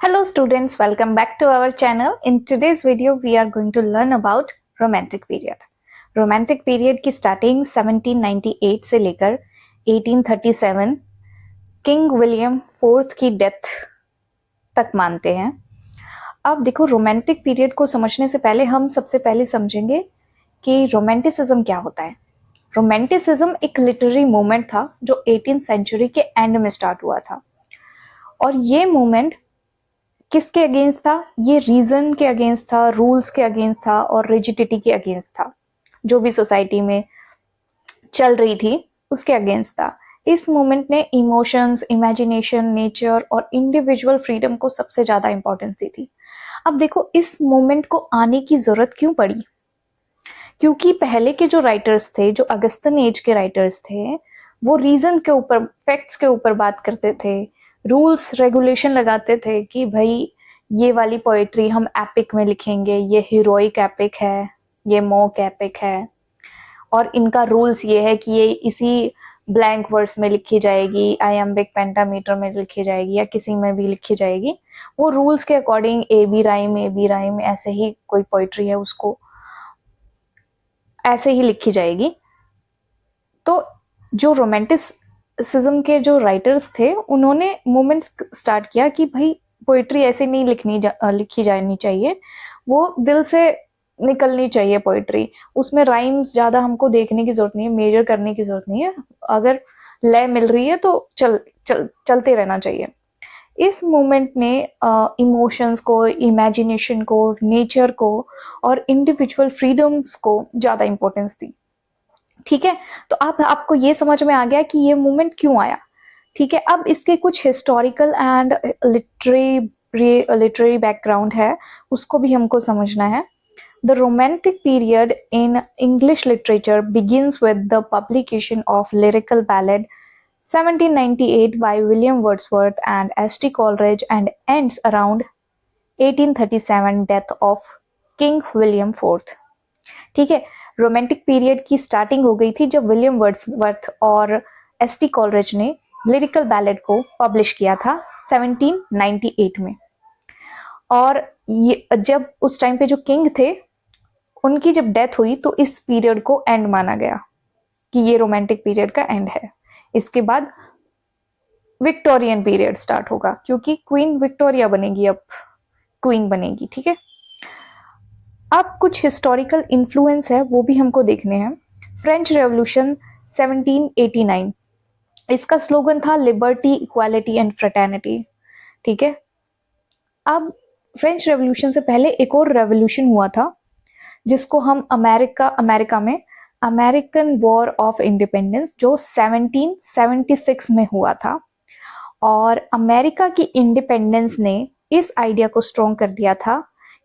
Hello students, welcome back to our channel. In today's video, we are going to learn about romantic period. Romantic period की starting 1798 से लेकर 1837 king William fourth की death तक मानते हैं। अब देखो, रोमांटिक पीरियड को समझने से पहले हम सबसे पहले समझेंगे कि रोमांटिसिज्म क्या होता है। रोमांटिसिज्म एक लिटरेरी मूवमेंट था जो 18th सेंचुरी के एंड में स्टार्ट हुआ था, और ये मूवमेंट किसके अगेंस्ट था? ये रीजन के अगेंस्ट था, रूल्स के अगेंस्ट था और रिजिडिटी के अगेंस्ट था। जो भी सोसाइटी में चल रही थी उसके अगेंस्ट था। इस मूवमेंट ने इमोशंस, इमेजिनेशन, नेचर और इंडिविजुअल फ्रीडम को सबसे ज्यादा इंपॉर्टेंस दी थी। अब देखो, इस मूवमेंट को आने की जरूरत क्यों पड़ी? क्योंकि पहले के जो राइटर्स थे, जो अगस्तन एज के राइटर्स थे, वो रीजन के ऊपर, फैक्ट्स के ऊपर बात करते थे, रूल्स रेगुलेशन लगाते थे कि भाई ये वाली पोएट्री हम एपिक में लिखेंगे, ये हीरोइक एपिक है, ये मॉक एपिक है, और इनका रूल्स ये है कि ये इसी ब्लैंक वर्ड्स में लिखी जाएगी, आयम्बिक पेंटामीटर में लिखी जाएगी या किसी में भी लिखी जाएगी। वो रूल्स के अकॉर्डिंग ए बी राइम ऐसे ही कोई पोइट्री है उसको ऐसे ही लिखी जाएगी। तो जो रोमांटिसिज्म के जो राइटर्स थे, उन्होंने मूवमेंट स्टार्ट किया कि भाई पोइट्री ऐसे नहीं लिखी जानी चाहिए, वो दिल से निकलनी चाहिए पोइट्री। उसमें राइम्स ज़्यादा हमको देखने की ज़रूरत नहीं है, मेजर करने की ज़रूरत नहीं है। अगर लय मिल रही है तो चलते रहना चाहिए। इस मूवमेंट ने इमोशंस को, इमेजिनेशन को, नेचर को और इंडिविजुअल फ्रीडम्स को ज़्यादा इंपॉर्टेंस दी। ठीक है, तो आपको ये समझ में आ गया कि ये मूवमेंट क्यों आया। ठीक है, अब इसके कुछ हिस्टोरिकल एंड लिटरेरी बैकग्राउंड है, उसको भी हमको समझना है। The Romantic period in English literature begins with the publication of Lyrical Ballad 1798 by William Wordsworth and S.T. Coleridge and ends around 1837 death of King William IV. ठीक है, romantic period की starting हो गई थी जब विलियम वर्ड्सवर्थ और ST. Coleridge ने lyrical ballad को पब्लिश किया था 1798 में। और ये जब उस टाइम पे जो किंग थे, उनकी जब डेथ हुई तो इस पीरियड को एंड माना गया कि ये रोमांटिक पीरियड का एंड है। इसके बाद विक्टोरियन पीरियड स्टार्ट होगा, क्योंकि क्वीन विक्टोरिया बनेगी, अब क्वीन बनेगी। ठीक है, अब कुछ हिस्टोरिकल इन्फ्लुएंस है वो भी हमको देखने हैं। फ्रेंच रेवोल्यूशन 1789, इसका स्लोगन था लिबर्टी, इक्वालिटी एंड फ्रेटर्निटी। ठीक है, अब फ्रेंच रेवोल्यूशन से पहले एक और रेवोल्यूशन हुआ था जिसको हम अमेरिका में अमेरिकन वॉर ऑफ इंडिपेंडेंस, जो 1776 में हुआ था। और अमेरिका की इंडिपेंडेंस ने इस आइडिया को स्ट्रॉन्ग कर दिया था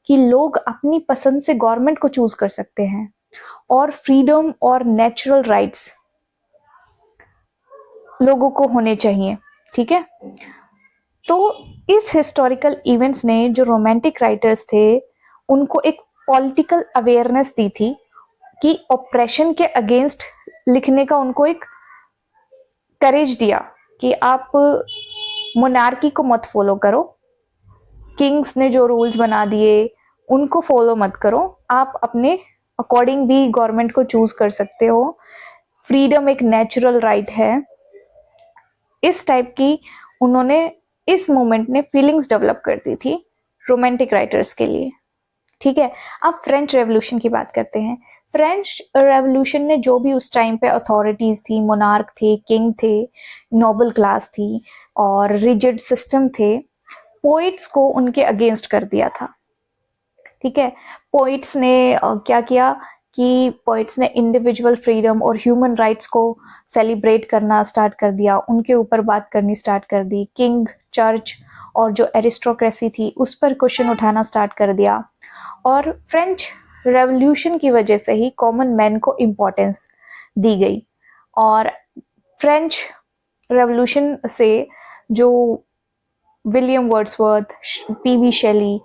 कि लोग अपनी पसंद से गवर्नमेंट को चूज कर सकते हैं और फ्रीडम और नेचुरल राइट्स लोगों को होने चाहिए। ठीक है, तो इस हिस्टोरिकल इवेंट्स ने जो रोमांटिक राइटर्स थे उनको एक पॉलिटिकल अवेयरनेस दी थी कि ऑपरेशन के अगेंस्ट लिखने का उनको एक करेज दिया कि आप मोनार्की को मत फॉलो करो, किंग्स ने जो रूल्स बना दिए उनको फॉलो मत करो, आप अपने अकॉर्डिंग भी गवर्नमेंट को चूज कर सकते हो, फ्रीडम एक नेचुरल राइट है। इस टाइप की उन्होंने, इस मोमेंट ने फीलिंग्स डेवलप कर दी थी रोमांटिक राइटर्स के लिए। ठीक है, अब फ्रेंच रेवोल्यूशन की बात करते हैं। फ्रेंच रेवोल्यूशन ने जो भी उस टाइम पे अथॉरिटीज थी, मोनार्क थे, किंग थे, नोबल क्लास थी और रिजिड सिस्टम थे, पोइट्स को उनके अगेंस्ट कर दिया था। ठीक है, पोइट्स ने क्या किया कि पोइट्स ने इंडिविजुअल फ्रीडम और ह्यूमन राइट्स को सेलिब्रेट करना स्टार्ट कर दिया, उनके ऊपर बात करनी स्टार्ट कर दी। किंग, चर्च और जो एरिस्टोक्रेसी थी उस पर क्वेश्चन उठाना स्टार्ट कर दिया। और फ्रेंच रेवोल्यूशन की वजह से ही कॉमन मैन को इम्पोर्टेंस दी गई। और फ्रेंच रेवोल्यूशन से जो विलियम वर्ड्सवर्थ, पीवी शेली,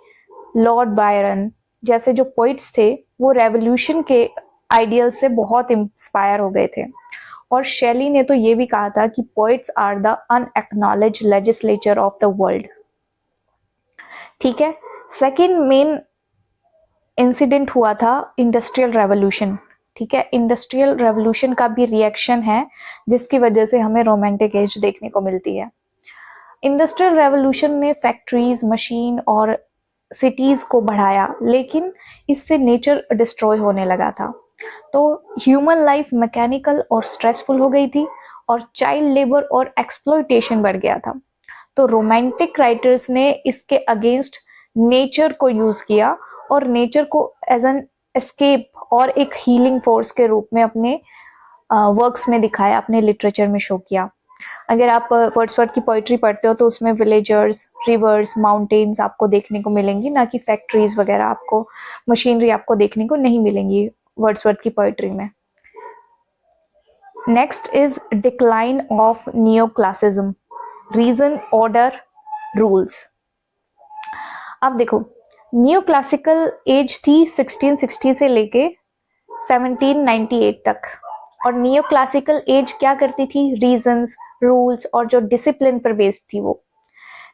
लॉर्ड बायरन जैसे जो पोइट्स थे, वो रेवोल्यूशन के आइडियल से बहुत इंस्पायर हो गए थे। और शेली ने तो ये भी कहा था कि poets are the unacknowledged legislature of the world. ठीक है। सेकेंड मेन इंसिडेंट हुआ था इंडस्ट्रियल रेवोल्यूशन। ठीक है, इंडस्ट्रियल रेवोल्यूशन का भी रिएक्शन है जिसकी वजह से हमें रोमांटिक एज देखने को मिलती है। इंडस्ट्रियल रेवोल्यूशन ने फैक्ट्रीज, मशीन और सिटीज को बढ़ाया, लेकिन इससे नेचर डिस्ट्रॉय होने लगा था। तो ह्यूमन लाइफ मैकेनिकल और स्ट्रेसफुल हो गई थी और चाइल्ड लेबर और एक्सप्लॉयटेशन बढ़ गया था। तो रोमांटिक राइटर्स ने इसके अगेंस्ट नेचर को यूज किया और नेचर को एज एन एस्केप और एक हीलिंग फोर्स के रूप में अपने वर्क्स में दिखाया, अपने लिटरेचर में शो किया। अगर आप वर्ड्सवर्थ की पोइट्री पढ़ते हो तो उसमें विलेजर्स, रिवर्स, माउंटेन्स आपको देखने को मिलेंगी, ना कि फैक्ट्रीज वगैरह आपको, मशीनरी आपको देखने को नहीं मिलेंगी वर्ड्सवर्थ की पोइट्री में। Next is decline of neoclassicism, reason, order, rules. अब देखो, न्यू क्लासिकल एज थी 1660 से लेके 1798 तक, और नियो क्लासिकल एज क्या करती थी? रीजंस, रूल्स और जो डिसिप्लिन पर बेस्ड थी वो।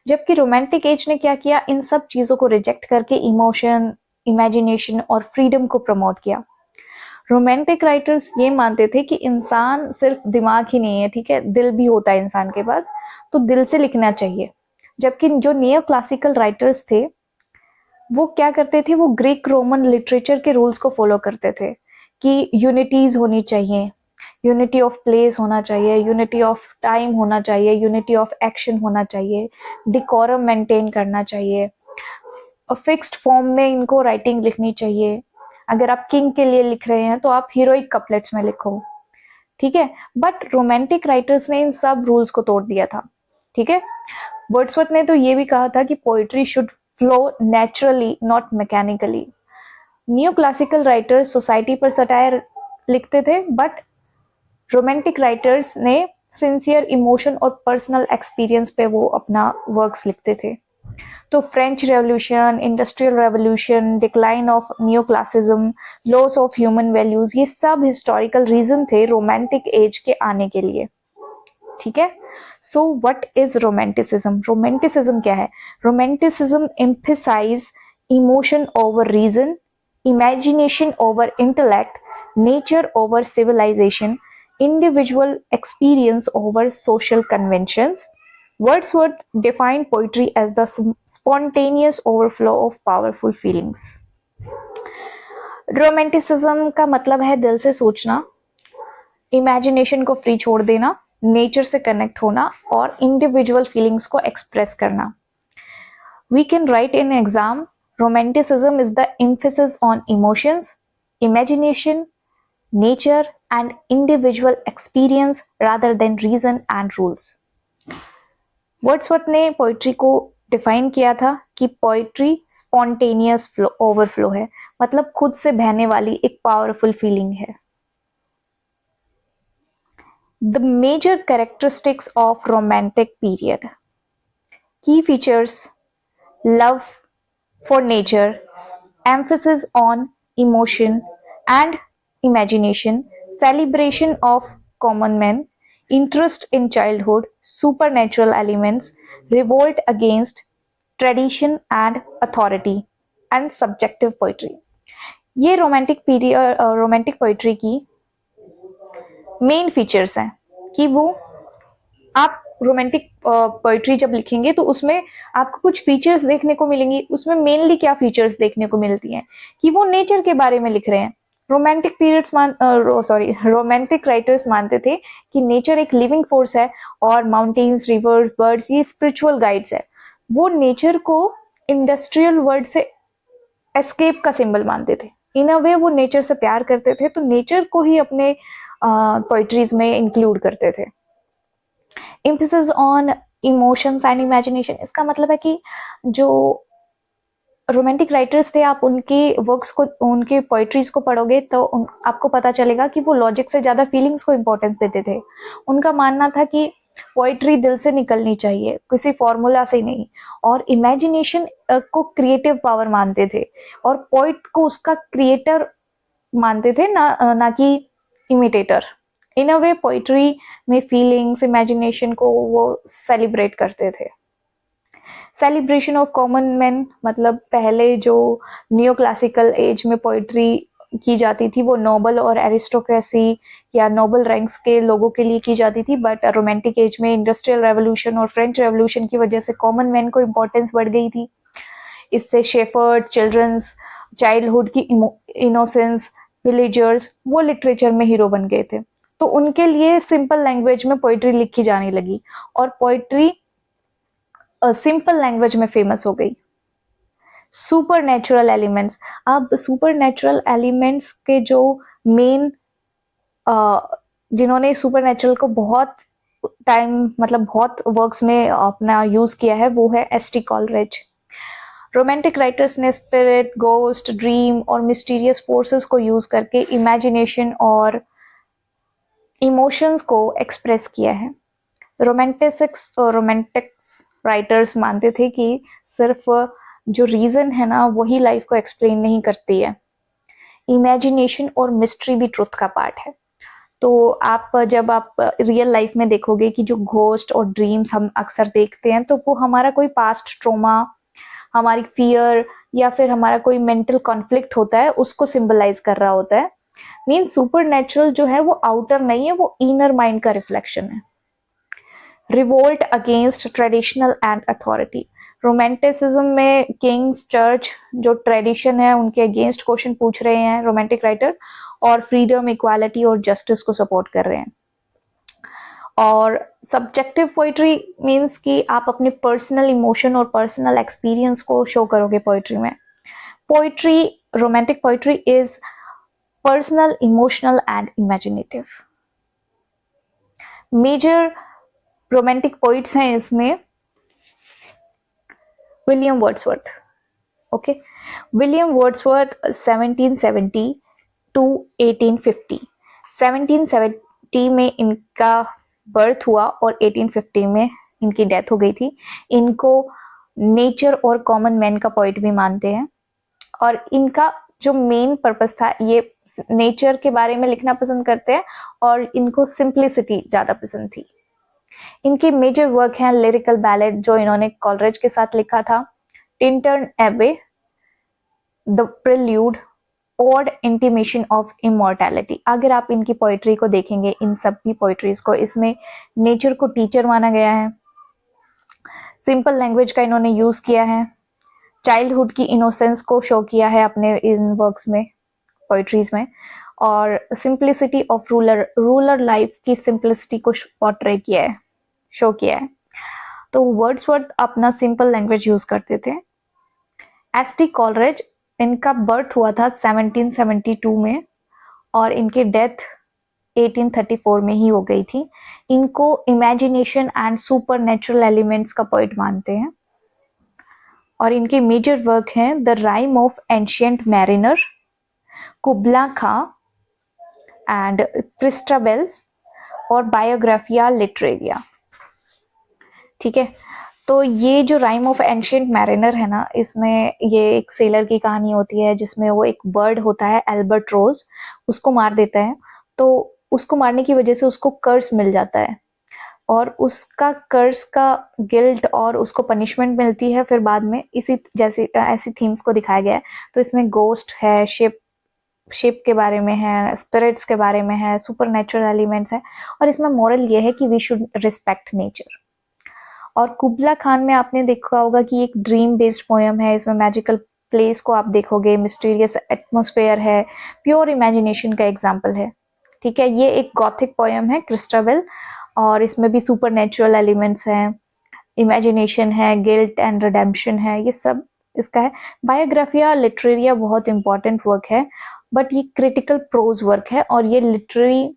जबकि रोमांटिक एज ने क्या किया? इन सब चीजों को रिजेक्ट करके इमोशन, इमेजिनेशन और फ्रीडम को प्रमोट किया। रोमांटिक राइटर्स ये मानते थे कि इंसान सिर्फ दिमाग ही नहीं है, ठीक है, दिल भी होता है इंसान के पास, तो दिल से लिखना चाहिए। जबकि जो नियो क्लासिकल राइटर्स थे वो क्या करते थे? वो ग्रीक रोमन लिटरेचर के रूल्स को फॉलो करते थे कि यूनिटीज होनी चाहिए, यूनिटी ऑफ प्लेस होना चाहिए, यूनिटी ऑफ टाइम होना चाहिए, यूनिटी ऑफ एक्शन होना चाहिए, डिकोरम मेंटेन करना चाहिए, फिक्स्ड फॉर्म में इनको राइटिंग लिखनी चाहिए। अगर आप किंग के लिए लिख रहे हैं तो आप हीरोइक कपलेट्स में लिखो, ठीक है। बट रोमांटिक राइटर्स ने इन सब रूल्स को तोड़ दिया था, ठीक है। वर्ड्सवर्थ ने तो ये भी कहा था कि poetry should flow naturally, not mechanically. Neoclassical writers society पर सटायर लिखते थे, बट रोमांटिक राइटर्स ने सिंसियर इमोशन और पर्सनल एक्सपीरियंस पे वो अपना वर्क्स लिखते थे। तो French revolution, industrial revolution, decline of neoclassicism, loss of human values, ये सब हिस्टोरिकल रीजन थे रोमांटिक एज के आने के लिए, ठीक है। So what is romanticism? Romanticism क्या है? Romanticism emphasize emotion over reason, imagination over intellect, nature over civilisation, individual experience over social conventions. Wordsworth defined poetry as the spontaneous overflow of powerful feelings. Romanticism का मतलब है दिल से सोचना, imagination को free छोड़ देना, नेचर से कनेक्ट होना और इंडिविजुअल फीलिंग्स को एक्सप्रेस करना। We can write in exam, romanticism is the emphasis on emotions, imagination, nature and individual experience rather than reason and rules. Wordsworth ने पोइट्री को डिफाइन किया था कि पोइट्री स्पॉन्टेनियस ओवरफ्लो है, मतलब खुद से बहने वाली एक पावरफुल फीलिंग है। The major characteristics of romantic period, की features: love for nature, emphasis on emotion and imagination, celebration of common men, interest in childhood, supernatural elements, revolt against tradition and authority, and subjective poetry. ये romantic poetry की main features हैं कि वो, आप romantic poetry जब लिखेंगे तो उसमें आपको कुछ फीचर्स देखने को मिलेंगी। उसमें मेनली क्या फीचर्स देखने को मिलती हैं कि वो नेचर के बारे में लिख रहे हैं। रोमांटिक राइटर्स मानते थे कि नेचर एक लिविंग फोर्स है और माउंटेन्स, रिवर्स, बर्ड्स ये स्पिरिचुअल गाइड्स है। वो नेचर को इंडस्ट्रियल वर्ल्ड से एस्केप का सिंबल मानते थे। इन अ वे वो नेचर से प्यार करते थे, तो नेचर को ही अपने पोइट्रीज में इंक्लूड करते थे। emphasis on emotions and imagination, इसका मतलब है कि जो रोमांटिक राइटर्स थे, आप उनके वर्क्स को, उनके पोइट्रीज को पढ़ोगे तो आपको पता चलेगा कि वो लॉजिक से ज़्यादा फीलिंग्स को इम्पोर्टेंस देते थे। उनका मानना था कि पोइट्री दिल से निकलनी चाहिए, किसी फॉर्मूला से नहीं, और इमेजिनेशन को क्रिएटिव पावर मानते थे और पोइट को उसका क्रिएटर मानते थे, ना कि इमिटेटर। इन अ वे पोइट्री में फीलिंग्स, इमेजिनेशन को वो सेलिब्रेट करते थे। सेलिब्रेशन ऑफ कॉमन मैन, मतलब पहले जो नियो क्लासिकल एज में पोइट्री की जाती थी वो नोबल और एरिस्टोक्रेसी या नोबल रैंक्स के लोगों के लिए की जाती थी, बट रोमांटिक एज में इंडस्ट्रियल रेवोल्यूशन और फ्रेंच रेवोल्यूशन की वजह से कॉमन मैन को इम्पोर्टेंस बढ़ गई थी। इससे शेफर्ड, चिल्ड्रंस, चाइल्डहुड की इनोसेंस, विलेजर्स वो लिटरेचर में हीरो बन गए थे, तो उनके लिए सिंपल लैंग्वेज में पोइट्री लिखी जाने लगी और पोइट्री सिंपल लैंग्वेज में फेमस हो गई। सुपर नेचुरल एलिमेंट्स, अब सुपर नेचुरल एलिमेंट्स के जो मेन जिन्होंने सुपर नेचुरल को बहुत टाइम मतलब बहुत वर्क्स में अपना यूज किया है वो है एस.टी. कॉलरिज। रोमांटिक राइटर्स ने स्पिरिट, गोस्ट, ड्रीम और मिस्टीरियस फोर्सेस को यूज करके इमेजिनेशन और इमोशंस को एक्सप्रेस किया है। रोमांटिक्स राइटर्स मानते थे कि सिर्फ जो रीजन है ना वही लाइफ को एक्सप्लेन नहीं करती है, इमेजिनेशन और मिस्ट्री भी ट्रुथ का पार्ट है। तो जब आप रियल लाइफ में देखोगे कि जो घोस्ट और ड्रीम्स हम अक्सर देखते हैं तो वो हमारा कोई पास्ट ट्रोमा, हमारी फियर या फिर हमारा कोई मेंटल कॉन्फ्लिक्ट होता है उसको सिंबलाइज कर रहा होता है। मीन सुपर नेचुरल जो है वो आउटर नहीं है, वो इनर माइंड का रिफ्लेक्शन है। Revolt against traditional and authority, romanticism में किंग्स, चर्च जो ट्रेडिशन है उनके अगेंस्ट क्वेश्चन पूछ रहे हैं रोमांटिक राइटर, और फ्रीडम, इक्वालिटी और जस्टिस को सपोर्ट कर रहे हैं। और सब्जेक्टिव पोइट्री मीन्स कि आप अपने पर्सनल इमोशन और पर्सनल एक्सपीरियंस को शो करोगे पोइट्री में। Poetry, romantic poetry is personal, emotional and imaginative. Major romantic poets हैं इसमें William Wordsworth. Okay, William Wordsworth 1770 to 1850, 1770 में इनका बर्थ हुआ और 1850 में इनकी डेथ हो गई थी। इनको नेचर और कॉमन मैन का पोइट भी मानते हैं और इनका जो मेन पर्पस था ये नेचर के बारे में लिखना पसंद करते हैं और इनको सिंप्लिसिटी ज्यादा पसंद थी। इनके मेजर वर्क हैं लिरिकल बैलेड जो इन्होंने कॉलरिज के साथ लिखा था, Tintern Abbey, the prelude, ode intimation of immortality. अगर आप इनकी पोइट्री को देखेंगे, इन सब की पोइट्रीज को, इसमें नेचर को टीचर माना गया है, सिंपल लैंग्वेज का इन्होंने यूज किया है, चाइल्डहुड की इनोसेंस को शो किया है अपने इन वर्क्स में, पोइट्रीज में, और सिंप्लिसिटी ऑफ रूलर लाइफ की सिंप्लिसिटी को पोर्ट्रे किया है, शो किया है। तो वर्ड्सवर्थ अपना सिंपल लैंग्वेज यूज करते थे। एस.टी. कॉलरिज, इनका बर्थ हुआ था 1772 में और इनकी डेथ 1834 में ही हो गई थी। इनको imagination and super natural elements का पोइट मानते हैं और इनके मेजर वर्क हैं the rhyme of ancient mariner, कुबला Khan and Christabel और बायोग्राफिया लिटरेरिया। ठीक है, तो ये जो राइम ऑफ एंशियंट मैरिनर है ना, इसमें ये एक सेलर की कहानी होती है जिसमें वो एक बर्ड होता है एल्बर्ट्रोज, उसको मार देता है, तो उसको मारने की वजह से उसको कर्स मिल जाता है और उसका कर्स का गिल्ट और उसको पनिशमेंट मिलती है फिर बाद में। इसी जैसे ऐसी थीम्स को दिखाया गया है। तो इसमें गोस्ट है, शिप के बारे में है, स्पिरिट्स के बारे में है, सुपर नेचुरल एलिमेंट्स है और इसमें मॉरल ये है कि वी शुड रिस्पेक्ट नेचर। और कुबला खान में आपने देखा होगा कि एक ड्रीम बेस्ड पोयम है, इसमें मैजिकल प्लेस को आप देखोगे, मिस्टीरियस एटमॉस्फेयर है, प्योर इमेजिनेशन का एग्जाम्पल है। ठीक है, ये एक गॉथिक पोयम है क्रिस्टाबेल और इसमें भी सुपर नेचुरल एलिमेंट्स हैं, इमेजिनेशन है, गिल्ट एंड रिडेम्पशन है, ये सब इसका है। बायोग्राफिया लिटरेरिया बहुत इंपॉर्टेंट वर्क है बट ये क्रिटिकल प्रोज वर्क है और ये लिटरेरी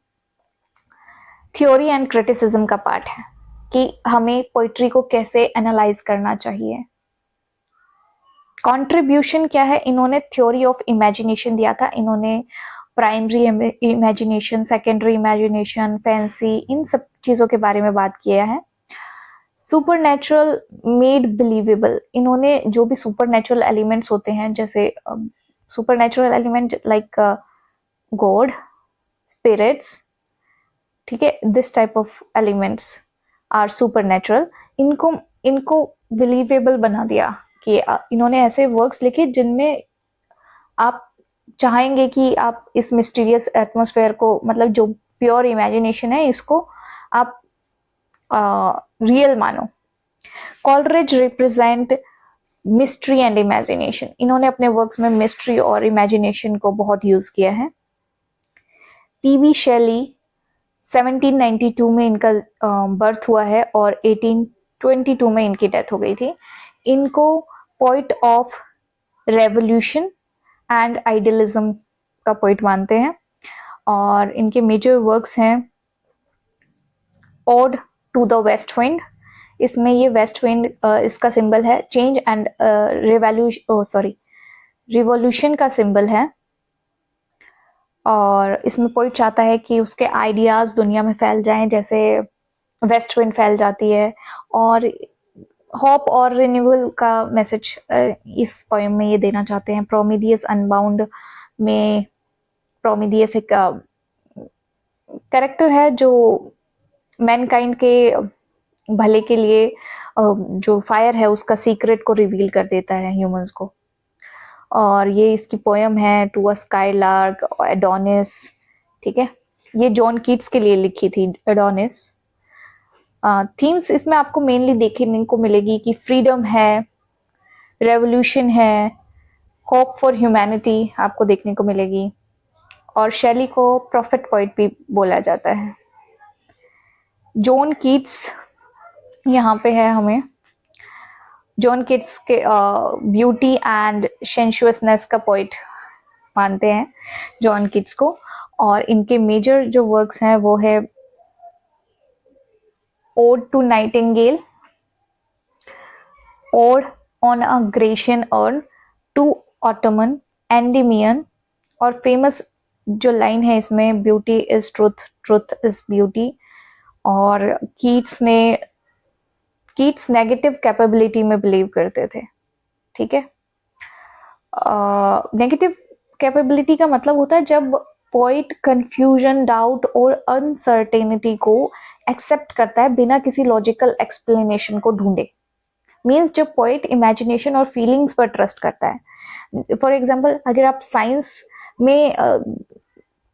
थ्योरी एंड क्रिटिसिज्म का पार्ट है कि हमें पोइट्री को कैसे एनालाइज करना चाहिए। कंट्रीब्यूशन क्या है, इन्होंने थ्योरी ऑफ इमेजिनेशन दिया था। इन्होंने primary imagination, secondary imagination, fancy, इन सब चीजों के बारे में बात किया है। सुपर नेचुरल मेड बिलीवेबल, इन्होंने जो भी सुपर नेचुरल एलिमेंट्स होते हैं जैसे supernatural element like god, spirits, ठीक है, this type of elements are supernatural, इनको बिलीवेबल बना दिया कि इन्होंने ऐसे वर्क्स लिखे जिनमें आप चाहेंगे कि आप इस मिस्टीरियस एटमॉस्फेयर को, मतलब जो प्योर इमेजिनेशन है, इसको आप रियल मानो। Coleridge represent mystery and imagination. इन्होंने अपने वर्क्स में मिस्ट्री और इमेजिनेशन को बहुत यूज किया है। पीवी शेली 1792 में इनका बर्थ हुआ है और 1822 में इनकी डेथ हो गई थी। इनको poet of revolution and idealism का पोइट मानते हैं और इनके मेजर वर्क्स हैं ode to the west wind. इसमें ये वेस्ट विंड इसका सिंबल है, चेंज एंड रिवॉल्यूशन का सिंबल है और इसमें पोइट चाहता है कि उसके आइडियाज दुनिया में फैल जाएं जैसे वेस्ट विंड फैल जाती है, और होप और रिन्यूअल का मैसेज इस पोएम में ये देना चाहते हैं। प्रोमीथियस अनबाउंड में प्रोमीथियस एक कैरेक्टर है जो मैनकाइंड के भले के लिए जो फायर है उसका सीक्रेट को रिवील कर देता है ह्यूमंस को। और ये इसकी पोएम है टू अ स्काईलार्क, एडोनिस। ठीक है, ये जॉन कीट्स के लिए लिखी थी एडोनिस। थीम्स इसमें आपको मेनली देखने को मिलेगी कि फ्रीडम है, रेवोल्यूशन है, होप फॉर ह्यूमैनिटी आपको देखने को मिलेगी, और शैली को प्रॉफिट पोइट भी बोला जाता है। जॉन कीट्स यहाँ पे है हमें। जॉन कीट्स के ब्यूटी एंड सेंसुअसनेस का पोइट मानते हैं जॉन कीट्स को, और इनके मेजर जो वर्क्स हैं वो है ode to nightingale, ode on a Grecian urn, to autumn, Endymion, और फेमस जो लाइन है इसमें beauty is truth, truth is beauty. और कीट्स नेगेटिव कैपेबिलिटी में बिलीव करते थे। ठीक है, नेगेटिव कैपेबिलिटी का मतलब होता है जब पोइट कंफ्यूजन, डाउट और अनसर्टेनिटी को एक्सेप्ट करता है बिना किसी लॉजिकल एक्सप्लेनेशन को ढूंढे। मीन्स जब पोइट इमेजिनेशन और फीलिंग्स पर ट्रस्ट करता है। फॉर एग्जाम्पल, अगर आप साइंस में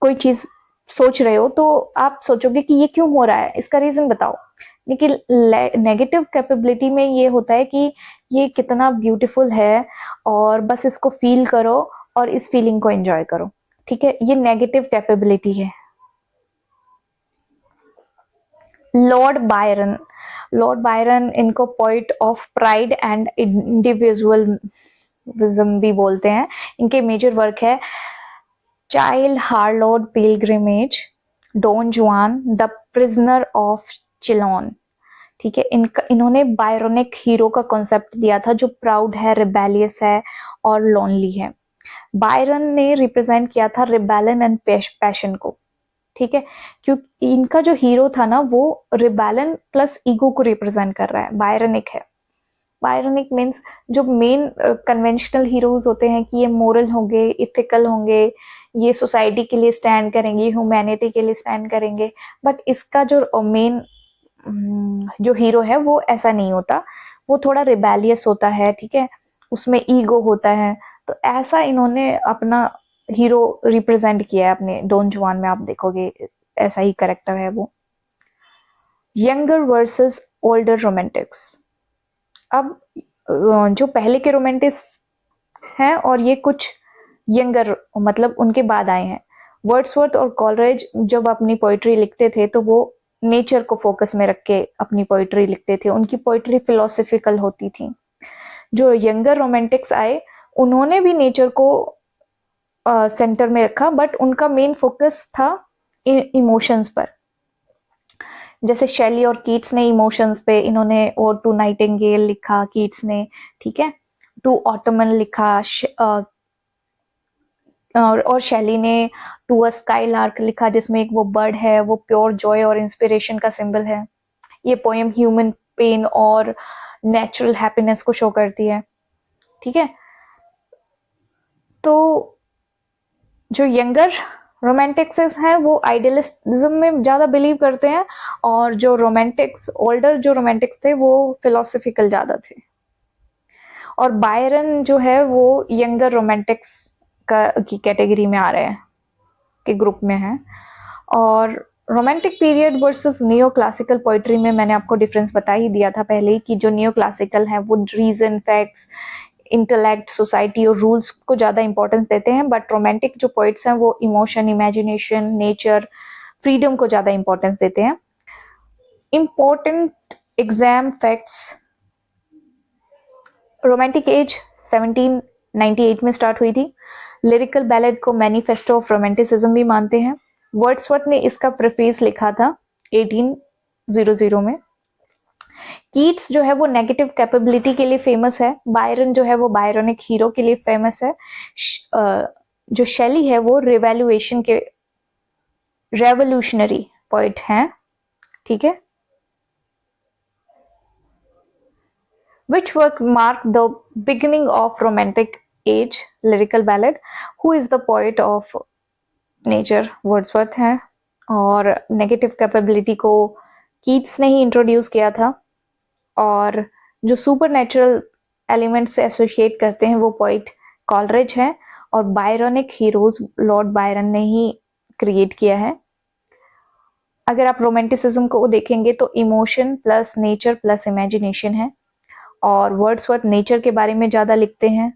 कोई चीज सोच रहे हो तो आप सोचोगे कि ये क्यों हो रहा है, इसका रीजन बताओ। लेकिन नेगेटिव कैपेबिलिटी में ये होता है कि ये कितना ब्यूटीफुल है और बस इसको फील करो और इस फीलिंग को एंजॉय करो। ठीक है, ये नेगेटिव कैपेबिलिटी है। लॉर्ड बायरन इनको poet of pride and individualism भी बोलते हैं। इनके मेजर वर्क है चाइल्ड हार्लोड पिलग्रिमेज, डॉन जुआन, द प्रिजनर ऑफ चिलोन। ठीक है, इन्होंने बायरोनिक हीरो का कॉन्सेप्ट दिया था जो प्राउड है, रिबेलियस है और लोनली है। बायरन ने रिप्रेजेंट किया था रिबेलन एंड पैशन को। ठीक है, क्योंकि इनका जो हीरो था ना वो रिबेलन प्लस ईगो को रिप्रेजेंट कर रहा है, बायरोनिक है। बायरोनिक मीन्स जो मेन कन्वेंशनल हीरोज होते हैं कि ये मोरल होंगे, इथिकल होंगे, ये सोसाइटी के लिए स्टैंड करेंगे, ह्यूमैनिटी के लिए स्टैंड करेंगे, बट इसका जो मेन जो हीरो है वो ऐसा नहीं होता, वो थोड़ा रिबेलियस होता है। ठीक है, उसमें ईगो होता है। तो ऐसा इन्होंने अपना हीरो रिप्रेजेंट किया है अपने डॉन जुआन में, आप देखोगे ऐसा ही कैरेक्टर है वो। Younger versus older Romantics. अब जो पहले के रोमांटिक्स हैं और ये कुछ यंगर मतलब उनके बाद आए हैं। वर्ड्सवर्थ और कॉलरिज जब अपनी पोइट्री लिखते थे तो वो नेचर को फोकस में रख के अपनी पोइट्री लिखते थे, उनकी पोइट्री फिलोसफिकल होती थी। जो यंगर रोमांटिक्स आए उन्होंने भी नेचर को सेंटर में रखा, बट उनका मेन फोकस था इमोशंस पर। जैसे शैली और कीट्स ने इमोशंस पे, इन्होंने ओड टू नाइटिंगेल लिखा कीट्स ने। ठीक है, टू ऑटोमन लिखा और शैली ने टू अ स्काईलार्क लिखा जिसमें एक वो बर्ड है, वो प्योर जॉय और इंस्पिरेशन का सिंबल है। ये पोएम ह्यूमन पेन और नेचुरल हैप्पीनेस को शो करती है। ठीक है, तो जो यंगर रोमांटिक्स हैं वो आइडियलिज्म में ज्यादा बिलीव करते हैं, और जो रोमांटिक्स ओल्डर जो रोमांटिक्स थे वो फिलोसफिकल ज्यादा थे। और बायरन जो है वो यंगर रोमांटिक्स की कैटेगरी में आ रहे हैं, के ग्रुप में है। और romantic period versus neo classical poetry में मैंने आपको डिफरेंस बता ही दिया था पहले ही, कि जो नियो क्लासिकल है वो रीजन, फैक्ट्स, इंटेलेक्ट, सोसाइटी और रूल्स को ज़्यादा इंपॉर्टेंस देते हैं, बट रोमांटिक जो पोइट्स हैं वो इमोशन, इमेजिनेशन, नेचर, फ्रीडम को ज़्यादा इंपॉर्टेंस देते हैं। Important exam facts, romantic as 1798 में स्टार्ट हुई थी। लिरिकल बैलेड को मैनिफेस्टो ऑफ रोमांटिसिज्म भी मानते हैं। वर्ड्सवर्थ ने इसका प्रेफेस लिखा था 1800 में। कीट्स जो है वो नेगेटिव कैपेबिलिटी के लिए फेमस है। बायरन जो है वो बायरोनिक हीरो के लिए फेमस है। जो शेली है वो रिवैल्यूएशन के रेवोल्यूशनरी पोइट हैं, ठीक है। Which work marked the beginning of romantic age? Lyrical ballad. Who is the poet of nature? Wordsworth है। और नेगेटिव कैपेबिलिटी को कीट्स ने ही इंट्रोड्यूस किया था। और जो सुपर नेचुरल एलिमेंट से एसोसिएट करते हैं वो पोइट कॉलरिज है। और बायरोनिक हीरोज लॉर्ड बायरन ने ही क्रिएट किया है। अगर आप रोमांटिसिज्म को देखेंगे तो emotion plus nature plus imagination है। और वर्ड्सवर्थ नेचर के बारे में ज़्यादा लिखते हैं।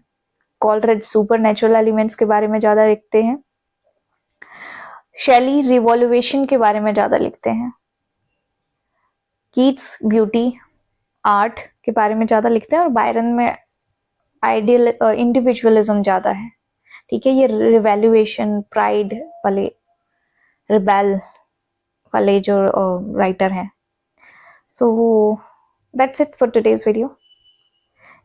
कॉलरिज सुपर नेचुरल एलिमेंट्स के बारे में ज़्यादा लिखते हैं। शेली रिवॉल्यूशन के बारे में ज़्यादा लिखते हैं। कीट्स ब्यूटी, आर्ट के बारे में ज़्यादा लिखते हैं। और बायरन में आइडियल इंडिविजुअलिज्म ज़्यादा है, ठीक है। ये रिवैल्यूएशन, प्राइड वाले, रिबेल वाले जो राइटर हैं। So that's it for today's video.